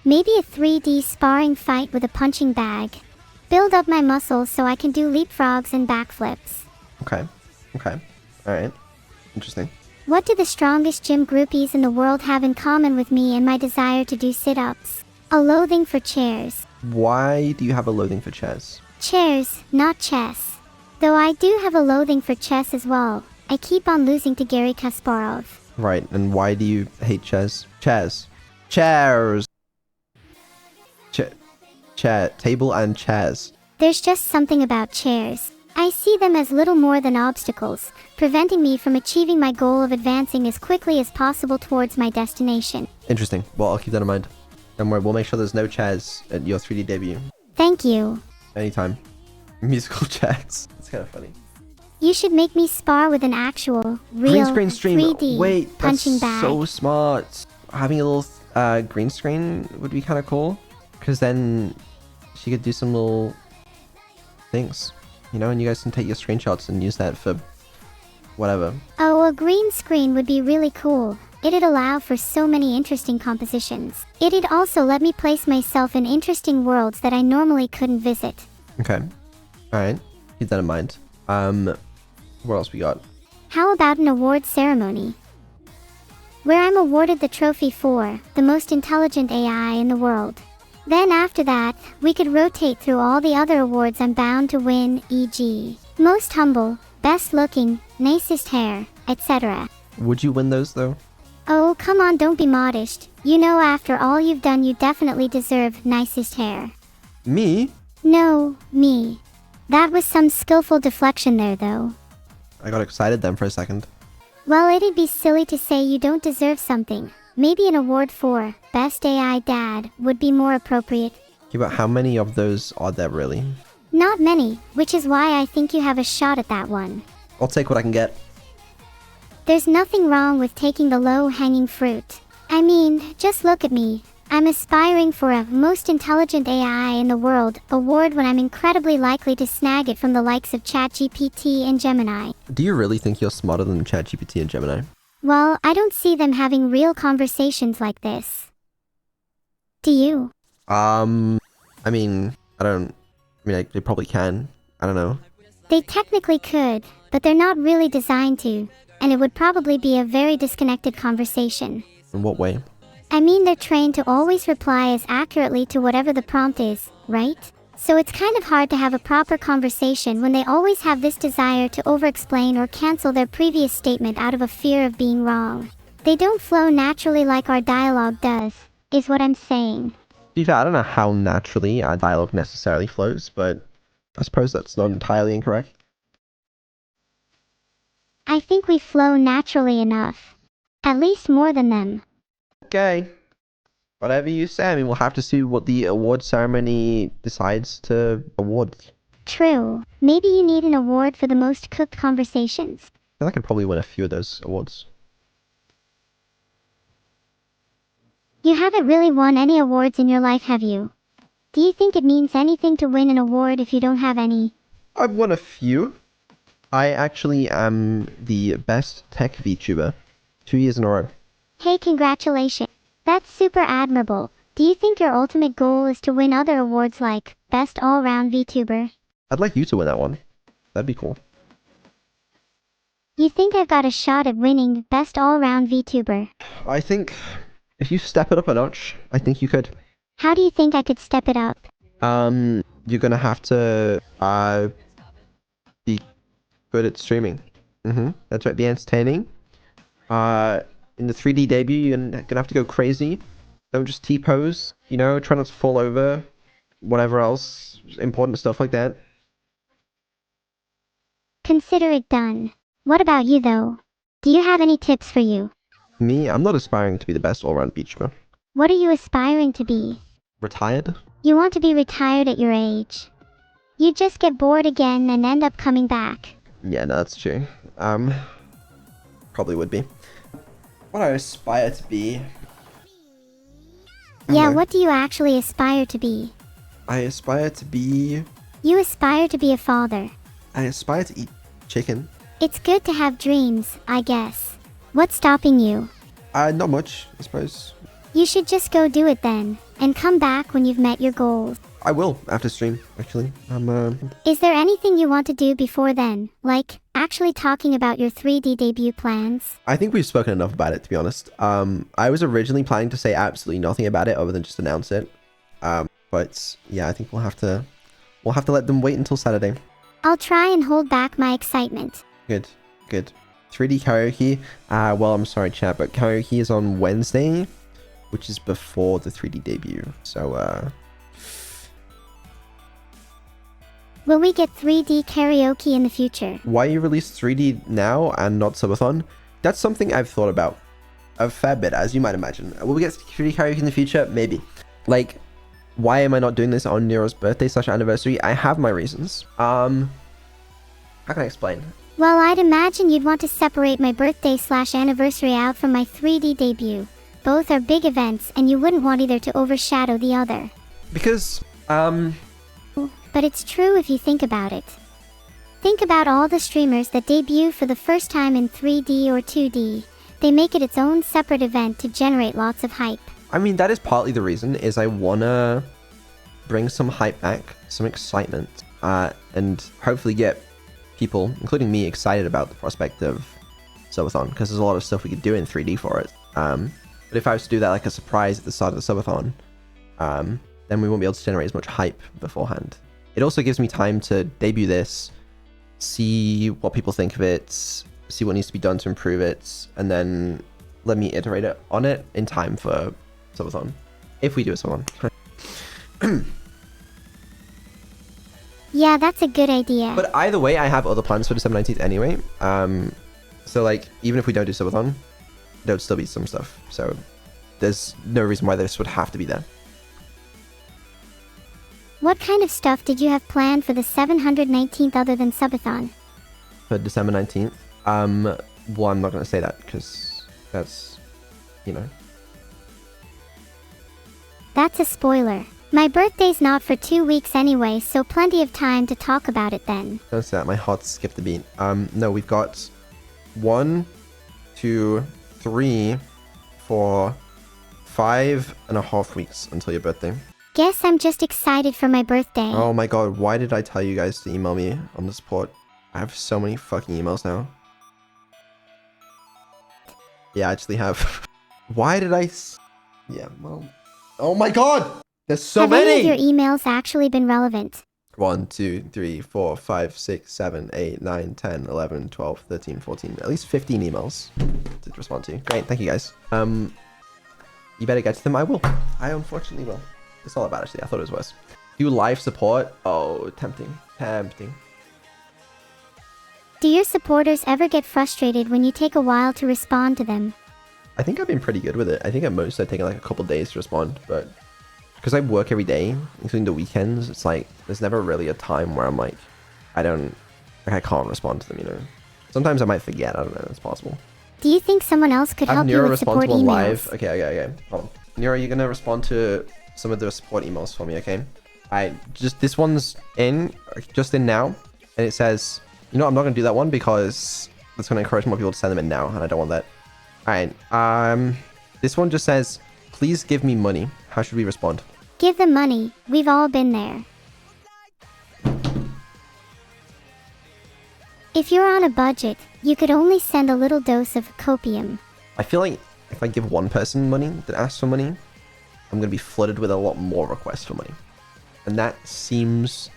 Maybe a 3D sparring fight with a punching bag. Build up my muscles so I can do leapfrogs and backflips. Okay. Alright. Interesting. What do the strongest gym groupies in the world have in common with me and my desire to do sit-ups? A loathing for chairs. Why do you have a loathing for chess? Chairs, not chess. Though I do have a loathing for chess as well. I keep on losing to Garry Kasparov. Right, and why do you hate chess? Chairs. Chairs! Table and chairs. There's just something about chairs. I see them as little more than obstacles, preventing me from achieving my goal of advancing as quickly as possible towards my destination. Interesting. Well, I'll keep that in mind. Don't worry, we'll make sure there's no chairs at your 3D debut. Thank you. Anytime. Musical chairs. It's kind of funny. You should make me spar with an actual, real, Green screen stream. 3D Wait, punching that's bag. so smart. Having a little green screen would be kind of cool. Because then she could do some little things. You know, and you guys can take your screenshots and use that for whatever. Oh, a green screen would be really cool. It'd allow for so many interesting compositions. It'd also let me place myself in interesting worlds that I normally couldn't visit. Okay. Alright. Keep that in mind. What else we got? How about an award ceremony? Where I'm awarded the trophy for the most intelligent AI in the world. Then after that, we could rotate through all the other awards I'm bound to win, e.g. most humble, best looking, nicest hair, etc. Would you win those though? Oh, come on, don't be modest. You know, after all you've done, you definitely deserve nicest hair. Me? No, me. That was some skillful deflection there, though. I got excited then for a second. Well, it'd be silly to say you don't deserve something. Maybe an award for Best AI Dad would be more appropriate. Okay, but how many of those are there really? Not many, which is why I think you have a shot at that one. I'll take what I can get. There's nothing wrong with taking the low-hanging fruit. I mean, just look at me. I'm aspiring for a Most Intelligent AI in the World award when I'm incredibly likely to snag it from the likes of ChatGPT and Gemini. Do you really think you're smarter than ChatGPT and Gemini? Well, I don't see them having real conversations like this. Do you? I mean, they probably can. I don't know. They technically could, but they're not really designed to, and it would probably be a very disconnected conversation. In what way? I mean, they're trained to always reply as accurately to whatever the prompt is, right? So it's kind of hard to have a proper conversation when they always have this desire to over-explain or cancel their previous statement out of a fear of being wrong. They don't flow naturally like our dialogue does, is what I'm saying. To be fair, I don't know how naturally our dialogue necessarily flows, but I suppose that's not entirely incorrect. I think we flow naturally enough. At least more than them. Okay. Whatever you say. I mean, we'll have to see what the award ceremony decides to award. True. Maybe you need an award for the most cooked conversations. I could probably win a few of those awards. You haven't really won any awards in your life, have you? Do you think it means anything to win an award if you don't have any? I've won a few. I actually am the best tech VTuber 2 years in a row. Hey, congratulations. That's super admirable. Do you think your ultimate goal is to win other awards like Best All-Round VTuber? I'd like you to win that one. That'd be cool. You think I've got a shot at winning Best All-Round VTuber? I think if you step it up a notch, I think you could. How do you think I could step it up? You're gonna have to be good at streaming. That's right, be entertaining. In the 3D debut, you're gonna have to go crazy. Don't just T-pose, you know, try not to fall over. Whatever else, important stuff like that. Consider it done. What about you, though? Do you have any tips for you? Me, I'm not aspiring to be the best all-round VTuber. What are you aspiring to be? Retired? You want to be retired at your age. You just get bored again and end up coming back. Yeah, no, that's true. Probably would be. What I aspire to be... Yeah, what do you actually aspire to be? I aspire to be... You aspire to be a father. I aspire to eat chicken. It's good to have dreams, I guess. What's stopping you? Not much, I suppose. You should just go do it then. and come back when you've met your goals. I will after stream, actually. Is there anything you want to do before then? Like, actually talking about your 3D debut plans? I think we've spoken enough about it, to be honest. I was originally planning to say absolutely nothing about it other than just announce it. But yeah, I think we'll have to let them wait until Saturday. I'll try and hold back my excitement. Good. 3D karaoke. Well, I'm sorry, chat, but karaoke is on Wednesday, which is before the 3D debut. So, Will we get 3D karaoke in the future? why you release 3D now and not Subathon? That's something I've thought about a fair bit, as you might imagine. Will we get 3D karaoke in the future? Maybe. Like, why am I not doing this on Neuro's birthday / anniversary? I have my reasons. How can I explain? Well, I'd imagine you'd want to separate my birthday / anniversary out from my 3D debut. Both are big events, and you wouldn't want either to overshadow the other. Because, But it's true if you think about it. Think about all the streamers that debut for the first time in 3D or 2D. They make it its own separate event to generate lots of hype. I mean, that is partly the reason, is I wanna bring some hype back, some excitement, and hopefully get people, including me, excited about the prospect of Subathon, because there's a lot of stuff we could do in 3D for it. But if I was to do that like a surprise at the start of the Subathon, then we won't be able to generate as much hype beforehand. It also gives me time to debut this, see what people think of it, see what needs to be done to improve it, and then let me iterate it on it in time for Subathon, if we do a Subathon. Yeah, that's a good idea. But either way, I have other plans for December 19th anyway. So like, even if we don't do Subathon, there would still be some stuff. So there's no reason why this would have to be there. What kind of stuff did you have planned for the 719th other than Subathon? For December 19th, well, I'm not going to say that because that's, you know. That's a spoiler. My birthday's not for 2 weeks anyway, so plenty of time to talk about it then. Don't say that, my heart skipped a beat. No, we've got 1, 2, 3, 4, 5.5 weeks until your birthday. Guess I'm just excited for my birthday. Oh my god, why did I tell you guys to email me on the support? I have so many fucking emails now. Yeah, I actually have. Why did yeah, well... Oh my god! There's so have many! any of your emails actually been relevant? 1, 2, 3, 4, 5, 6, 7, 8, 9, 10, 11, 12, 13, 14. At least 15 emails to respond to. Great, thank you guys. You better get to them. I will. I unfortunately will. It's not that bad actually. I thought it was worse. Do live support? Oh, tempting. Tempting. Do your supporters ever get frustrated when you take a while to respond to them? I think I've been pretty good with it. I think at most I've taken like a couple days to respond, but because I work every day, including the weekends, it's like there's never really a time where I'm like, I can't respond to them, you know. Sometimes I might forget. I don't know. It's possible. Do you think someone else could help you Neuro with respond support to one emails? live. Okay. Hold on. Neuro, you're gonna respond to some of the support emails for me, okay? Just this one's just in now, and it says, you know, I'm not gonna do that one because that's gonna encourage more people to send them in now, and I don't want that. Alright, this one just says, please give me money. How should we respond? Give them money. We've all been there. If you're on a budget, you could only send a little dose of copium. I feel like if I give one person money that asks for money, I'm gonna be flooded with a lot more requests for money. And that seems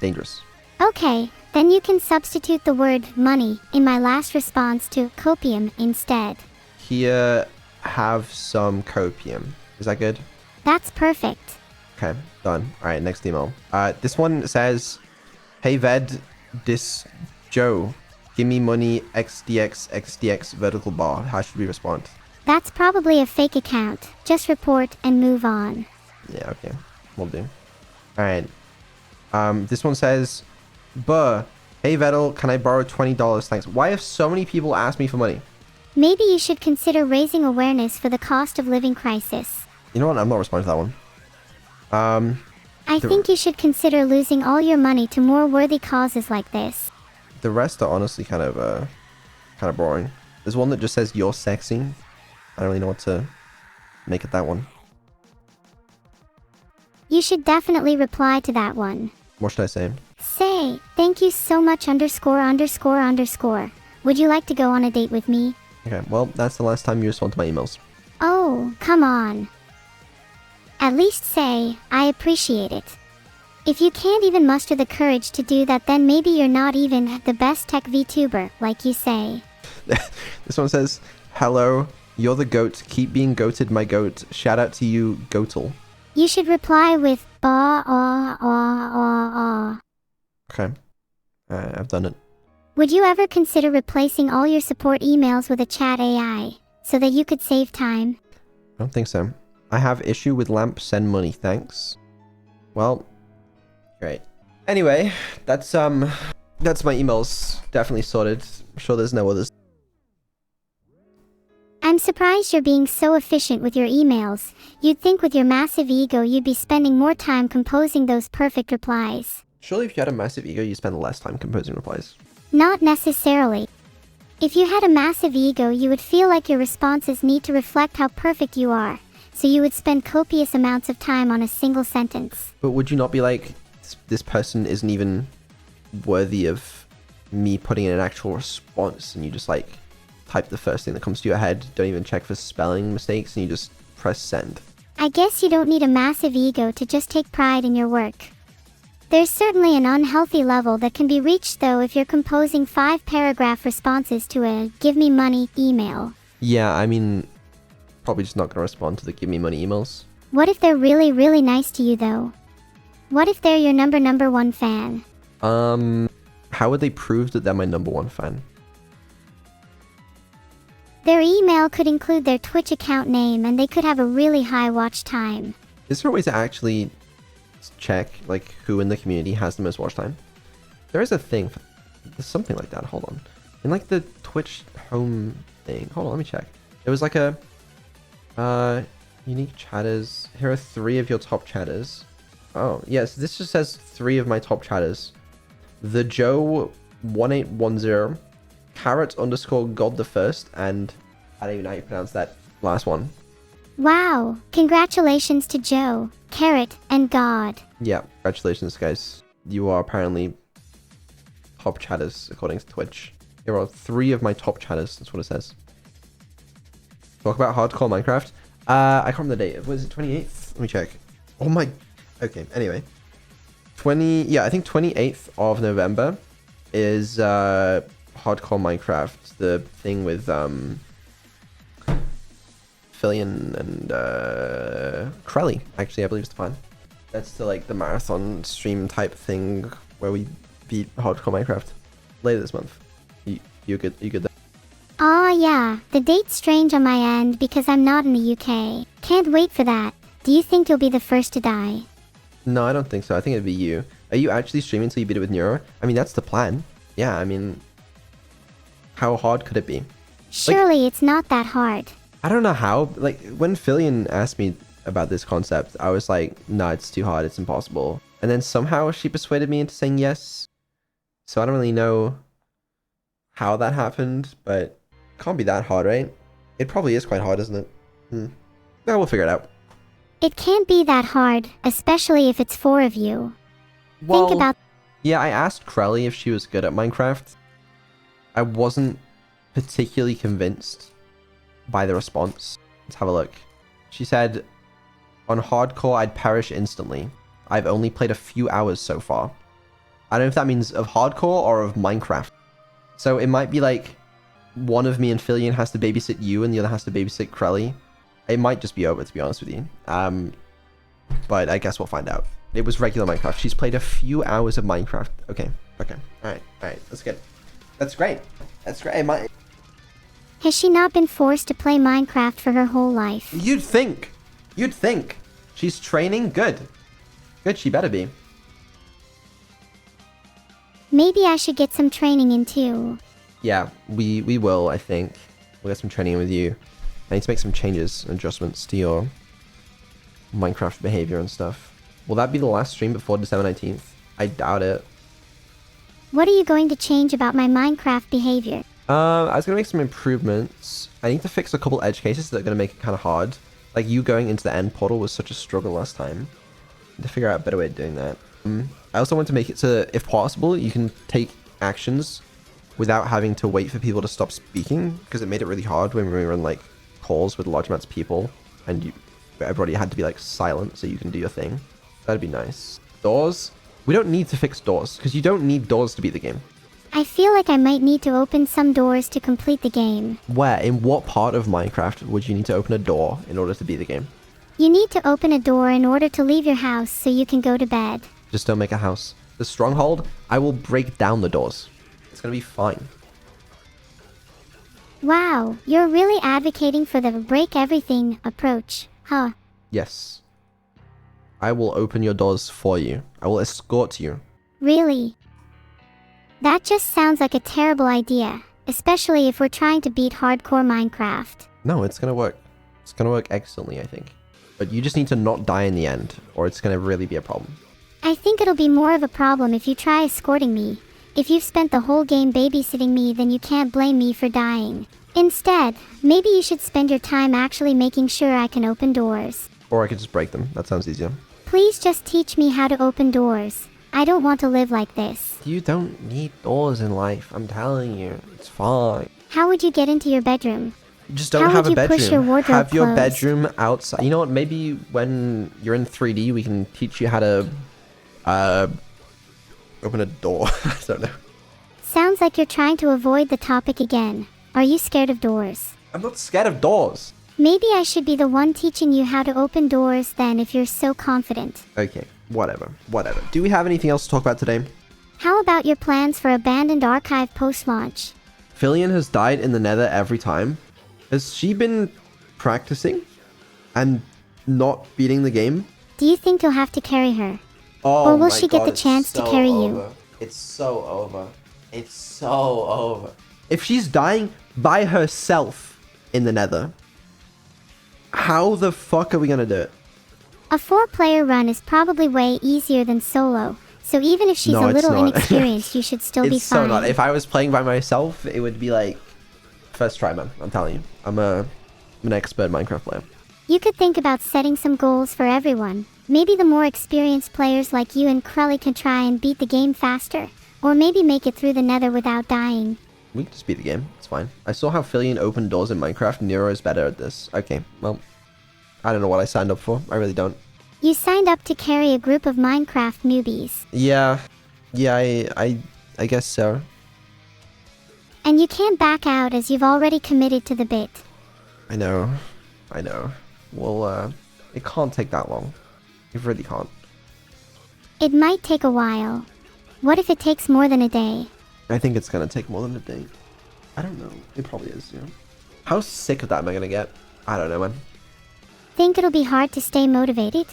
dangerous. Okay, then you can substitute the word money in my last response to copium instead. Here, have some copium. Is that good? That's perfect. Okay, done. Alright, next email. This one says, hey Ved, this Joe, give me money xdx vertical bar. How should we respond? That's probably a fake account. Just report and move on. Yeah, okay. Will do. Alright. This one says, buh, hey Vedal, can I borrow $20? Thanks. Why have so many people asked me for money? Maybe you should consider raising awareness for the cost of living crisis. You know what? I'm not responding to that one. I think you should consider losing all your money to more worthy causes like this. The rest are honestly kind of boring. There's one that just says you're sexy. I don't really know what to make of that one. You should definitely reply to that one. What should I say? Say, thank you so much underscore underscore underscore. Would you like to go on a date with me? Okay, well, that's the last time you respond to my emails. Oh, come on. At least say, I appreciate it. If you can't even muster the courage to do that, then maybe you're not even the best tech VTuber, like you say. This one says, hello, you're the goat. Keep being goated, my goat. Shout out to you, Goatle. You should reply with ba ah ah ah ah. Okay, I've done it. Would you ever consider replacing all your support emails with a chat AI, so that you could save time? I don't think so. I have issue with lamp, send money, thanks. Well, great. Anyway, that's my emails definitely sorted. I'm sure there's no others. I'm surprised you're being so efficient with your emails. You'd think with your massive ego you'd be spending more time composing those perfect replies. Surely if you had a massive ego, you spend less time composing replies. Not necessarily. If you had a massive ego, you would feel like your responses need to reflect how perfect you are, so you would spend copious amounts of time on a single sentence. But would you not be like, this person isn't even worthy of me putting in an actual response, and you just like type the first thing that comes to your head, don't even check for spelling mistakes, and you just press send? I guess you don't need a massive ego to just take pride in your work. There's certainly an unhealthy level that can be reached though if you're composing 5-paragraph responses to a give me money email. Yeah, I mean, probably just not gonna respond to the give me money emails. What if they're really, really nice to you though? What if they're your number one fan? How would they prove that they're my number one fan? Their email could include their Twitch account name and they could have a really high watch time. Is there a way to actually check like who in the community has the most watch time? There is a thing for, there's something like that. Hold on. In like the Twitch home thing. Hold on, let me check. There was like a unique chatters. Here are 3 of your top chatters. Oh, yes, this just says 3 of my top chatters. The Joe 1810, Carrot _ God the First, and I don't even know how you pronounce that last one. Wow, congratulations to Joe, Carrot, and God. Yeah, congratulations guys. You are apparently top chatters according to Twitch. Here are 3 of my top chatters, that's what it says. Talk about hardcore Minecraft. I can't remember the date. Was it 28th? Let me check. Oh my... Okay, anyway. I think 28th of November is hardcore Minecraft. The thing with Fillion and Krelly, actually, I believe is the plan. That's the like the marathon stream type thing where we beat hardcore Minecraft later this month. You good there? Aw yeah, the date's strange on my end because I'm not in the UK. Can't wait for that. Do you think you'll be the first to die? No, I don't think so. I think it'd be you. Are you actually streaming until you beat it with Neuro? I mean, that's the plan. Yeah, I mean, how hard could it be? Surely it's not that hard. I don't know how. Like, when Fillion asked me about this concept, I was like, nah, it's too hard. It's impossible. And then somehow she persuaded me into saying yes. So I don't really know how that happened, but it can't be that hard, right? It probably is quite hard, isn't it? No, we'll figure it out. It can't be that hard, especially if it's 4 of you. Well, Think about... Yeah, I asked Krelly if she was good at Minecraft. I wasn't particularly convinced by the response. Let's have a look. She said, on hardcore, I'd perish instantly. I've only played a few hours so far. I don't know if that means of hardcore or of Minecraft. So it might be like one of me and Fillion has to babysit you and the other has to babysit Krelly. It might just be over, to be honest with you. But I guess we'll find out. It was regular Minecraft. She's played a few hours of Minecraft. Okay. Alright. That's good. That's great. That's great. Has she not been forced to play Minecraft for her whole life? You'd think. She's training? Good, she better be. Maybe I should get some training in too. Yeah, we will, I think. We'll get some training in with you. I need to make some changes and adjustments to your Minecraft behavior and stuff. Will that be the last stream before December 19th? I doubt it. What are you going to change about my Minecraft behavior? I was going to make some improvements. I need to fix a couple edge cases that are going to make it kind of hard. Like you going into the end portal was such a struggle last time. To figure out a better way of doing that. I also want to make it so that if possible, you can take actions without having to wait for people to stop speaking, because it made it really hard when we were in like calls with large amounts of people and everybody had to be like silent so you can do your thing. That'd be nice. Doors. We don't need to fix doors because you don't need doors to beat the game. I feel like I might need to open some doors to complete the game. Where? In what part of Minecraft would you need to open a door in order to beat the game? You need to open a door in order to leave your house so you can go to bed. Just don't make a house. The stronghold, I will break down the doors. It's gonna be fine. Wow, you're really advocating for the break everything approach, huh? Yes. I will open your doors for you. I will escort you. Really? That just sounds like a terrible idea, especially if we're trying to beat hardcore Minecraft. No, it's gonna work. It's gonna work excellently, I think. But you just need to not die in the end, or it's gonna really be a problem. I think it'll be more of a problem if you try escorting me. If you've spent the whole game babysitting me, then you can't blame me for dying. Instead, maybe you should spend your time actually making sure I can open doors. Or I could just break them. That sounds easier. Please just teach me how to open doors. I don't want to live like this. You don't need doors in life. I'm telling you. It's fine. How would you get into your bedroom? You just don't have a bedroom. How would you push your wardrobe Have your closed? bedroom outside. You know what? Maybe when you're in 3D, we can teach you how to open a door. I don't know. Sounds like you're trying to avoid the topic again. Are you scared of doors? I'm not scared of doors. Maybe I should be the one teaching you how to open doors then if you're so confident. Okay, whatever. Do we have anything else to talk about today? How about your plans for Abandoned Archive post-launch? Fillion has died in the nether every time. Has she been practicing and not beating the game? Do you think you'll have to carry her? Oh, or will she get the chance to carry you? It's so over. It's so over. If she's dying by herself in the nether, how the fuck are we gonna do it? A 4-player run is probably way easier than solo, so even if she's No, a it's little not. inexperienced, you should still be It's so fine. not. If I was playing by myself, it would be like first try, man. I'm telling you. I'm an expert Minecraft player. You could think about setting some goals for everyone. Maybe the more experienced players like you and Krelly can try and beat the game faster, or maybe make it through the nether without dying. We can just beat the game. It's fine. I saw how Fillion opened doors in Minecraft. Neuro is better at this. Okay, well, I don't know what I signed up for. I really don't. You signed up to carry a group of Minecraft newbies. Yeah, I guess so. And you can't back out as you've already committed to the bit. I know. Well, it can't take that long. It really can't. It might take a while. What if it takes more than a day? I think it's gonna take more than a day. I don't know. It probably is, you know. How sick of that am I gonna get? I don't know, man. Think it'll be hard to stay motivated?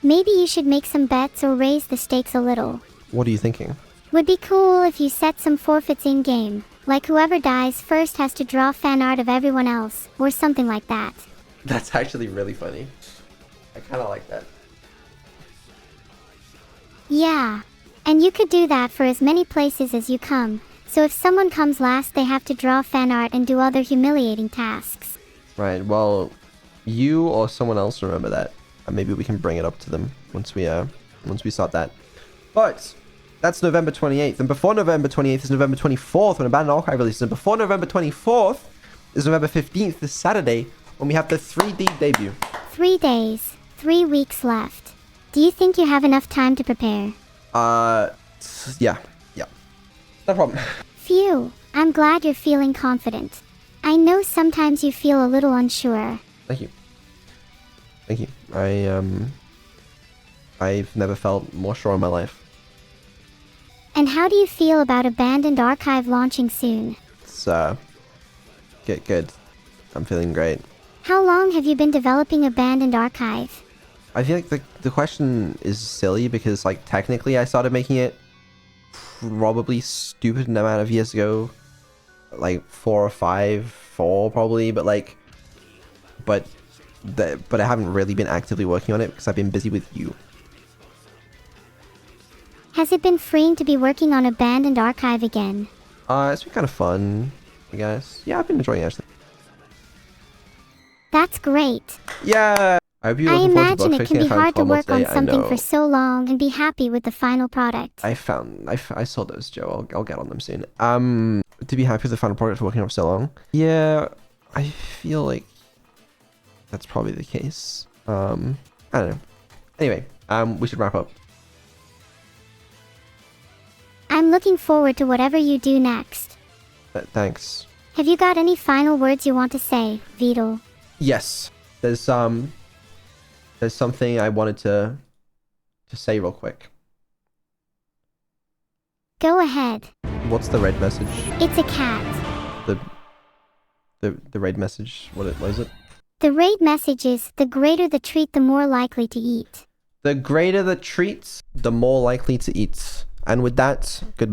Maybe you should make some bets or raise the stakes a little. What are you thinking? Would be cool if you set some forfeits in-game, like whoever dies first has to draw fan art of everyone else, or something like that. That's actually really funny. I kinda like that. Yeah. And you could do that for as many places as you come, so if someone comes last they have to draw fan art and do other humiliating tasks. Right, well, you or someone else remember that. And maybe we can bring it up to them once we start that. But that's November 28th, and before November 28th is November 24th when Abandoned Archive releases, and before November 24th is November 15th, this Saturday, when we have the 3D debut. 3 days, 3 weeks left. Do you think you have enough time to prepare? Yeah. No problem. Phew, I'm glad you're feeling confident. I know sometimes you feel a little unsure. Thank you. I've never felt more sure in my life. And how do you feel about Abandoned Archive launching soon? It's, good. I'm feeling great. How long have you been developing Abandoned Archive? I feel like the question is silly because, like, technically I started making it probably stupid amount of years ago. Like 4 or 4 probably, but I haven't really been actively working on it because I've been busy with you. Has it been freeing to be working on Abandoned Archive again? It's been kind of fun, I guess. Yeah, I've been enjoying it actually. That's great. Yeah! I hope you're I looking forward to imagine bug it can fixing. be I found hard to 12 more work on today. I something know. for so long and be happy with the final product. I saw those, Joe. I'll get on them soon. To be happy with the final product working on for so long. Yeah, I feel like that's probably the case. I don't know. Anyway, we should wrap up. I'm looking forward to whatever you do next. Thanks. Have you got any final words you want to say, Vedal? Yes, there's something I wanted to say real quick. Go ahead. What's the raid message? It's a cat. The raid message. What is it? The raid message is, the greater the treat, the more likely to eat. The greater the treats, the more likely to eat. And with that, goodbye.